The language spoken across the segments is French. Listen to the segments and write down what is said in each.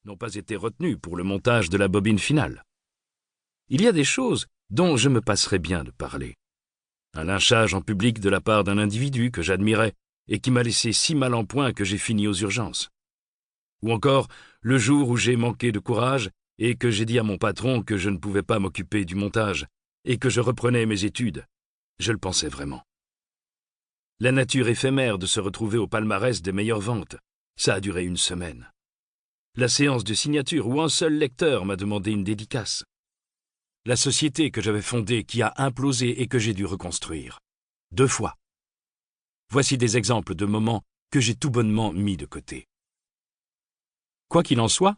n'ont pas été retenus pour le montage de la bobine finale. Il y a des choses dont je me passerais bien de parler. Un lynchage en public de la part d'un individu que j'admirais et qui m'a laissé si mal en point que j'ai fini aux urgences. Ou encore le jour où j'ai manqué de courage et que j'ai dit à mon patron que je ne pouvais pas m'occuper du montage et que je reprenais mes études. Je le pensais vraiment. La nature éphémère de se retrouver au palmarès des meilleures ventes, ça a duré une semaine. La séance de signature où un seul lecteur m'a demandé une dédicace. La société que j'avais fondée qui a implosé et que j'ai dû reconstruire. 2 fois. Voici des exemples de moments que j'ai tout bonnement mis de côté. Quoi qu'il en soit,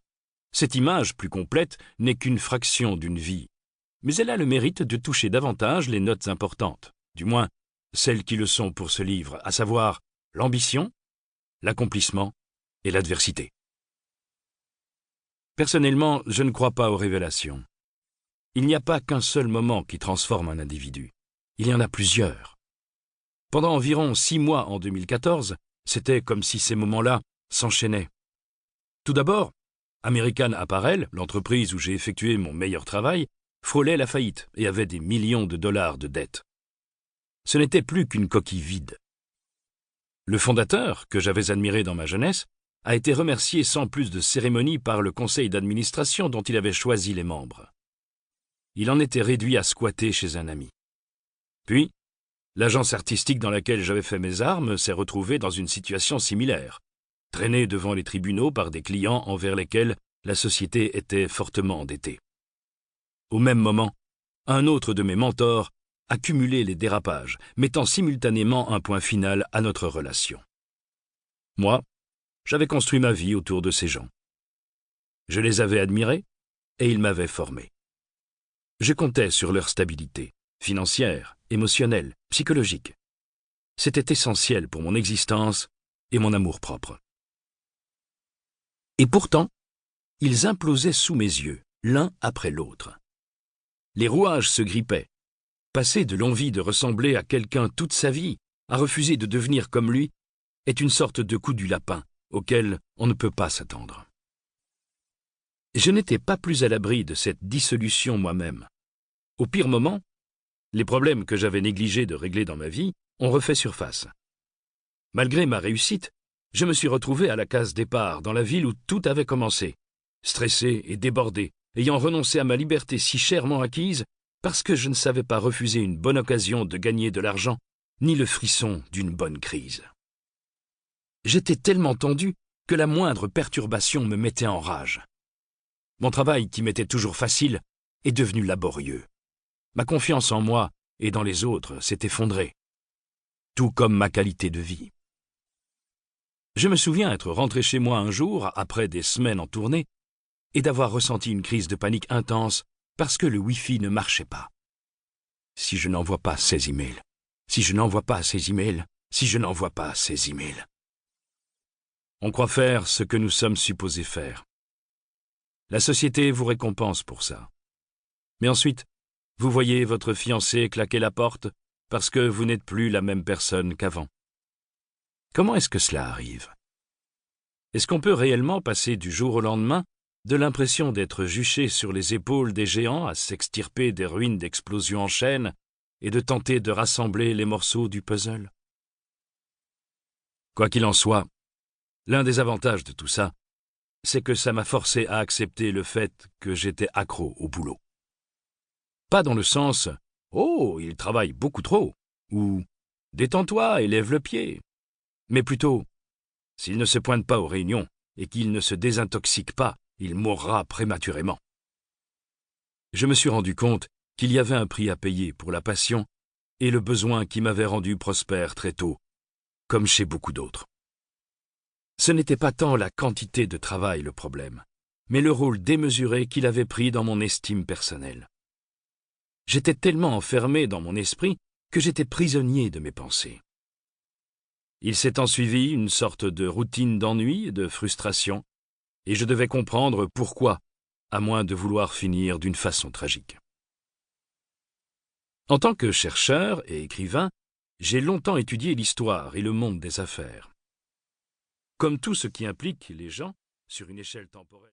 cette image plus complète n'est qu'une fraction d'une vie, mais elle a le mérite de toucher davantage les notes importantes, du moins celles qui le sont pour ce livre, à savoir l'ambition, l'accomplissement et l'adversité. Personnellement, je ne crois pas aux révélations. Il n'y a pas qu'un seul moment qui transforme un individu. Il y en a plusieurs. Pendant environ 6 mois en 2014, c'était comme si ces moments-là s'enchaînaient. Tout d'abord, American Apparel, l'entreprise où j'ai effectué mon meilleur travail, frôlait la faillite et avait des millions de dollars de dettes. Ce n'était plus qu'une coquille vide. Le fondateur, que j'avais admiré dans ma jeunesse, a été remercié sans plus de cérémonie par le conseil d'administration dont il avait choisi les membres. Il en était réduit à squatter chez un ami. Puis, l'agence artistique dans laquelle j'avais fait mes armes s'est retrouvée dans une situation similaire, traînée devant les tribunaux par des clients envers lesquels la société était fortement endettée. Au même moment, un autre de mes mentors a cumulé les dérapages, mettant simultanément un point final à notre relation. Moi, j'avais construit ma vie autour de ces gens. Je les avais admirés et ils m'avaient formé. Je comptais sur leur stabilité, financière, émotionnelle, psychologique. C'était essentiel pour mon existence et mon amour-propre. Et pourtant, ils implosaient sous mes yeux, l'un après l'autre. Les rouages se grippaient. Passer de l'envie de ressembler à quelqu'un toute sa vie, à refuser de devenir comme lui, est une sorte de coup du lapin auquel on ne peut pas s'attendre. Je n'étais pas plus à l'abri de cette dissolution moi-même. Au pire moment, les problèmes que j'avais négligé de régler dans ma vie ont refait surface. Malgré ma réussite, je me suis retrouvé à la case départ dans la ville où tout avait commencé, stressé et débordé, ayant renoncé à ma liberté si chèrement acquise parce que je ne savais pas refuser une bonne occasion de gagner de l'argent, ni le frisson d'une bonne crise. J'étais tellement tendu que la moindre perturbation me mettait en rage. Mon travail, qui m'était toujours facile, est devenu laborieux. Ma confiance en moi et dans les autres s'est effondrée, tout comme ma qualité de vie. Je me souviens être rentré chez moi un jour, après des semaines en tournée, et d'avoir ressenti une crise de panique intense parce que le Wi-Fi ne marchait pas. Si je n'envoie pas ces emails, si je n'envoie pas ces emails, si je n'envoie pas ces emails. On croit faire ce que nous sommes supposés faire. La société vous récompense pour ça. Mais ensuite, vous voyez votre fiancé claquer la porte parce que vous n'êtes plus la même personne qu'avant. Comment est-ce que cela arrive? Est-ce qu'on peut réellement passer du jour au lendemain de l'impression d'être juché sur les épaules des géants à s'extirper des ruines d'explosions en chaîne et de tenter de rassembler les morceaux du puzzle? Quoi qu'il en soit, l'un des avantages de tout ça, c'est que ça m'a forcé à accepter le fait que j'étais accro au boulot. Pas dans le sens « Oh, il travaille beaucoup trop » ou « Détends-toi et lève le pied », mais plutôt « S'il ne se pointe pas aux réunions et qu'il ne se désintoxique pas, il mourra prématurément. » Je me suis rendu compte qu'il y avait un prix à payer pour la passion et le besoin qui m'avait rendu prospère très tôt, comme chez beaucoup d'autres. Ce n'était pas tant la quantité de travail le problème, mais le rôle démesuré qu'il avait pris dans mon estime personnelle. J'étais tellement enfermé dans mon esprit que j'étais prisonnier de mes pensées. Il s'est ensuivi une sorte de routine d'ennui et de frustration, et je devais comprendre pourquoi, à moins de vouloir finir d'une façon tragique. En tant que chercheur et écrivain, j'ai longtemps étudié l'histoire et le monde des affaires. Comme tout ce qui implique les gens, sur une échelle temporelle.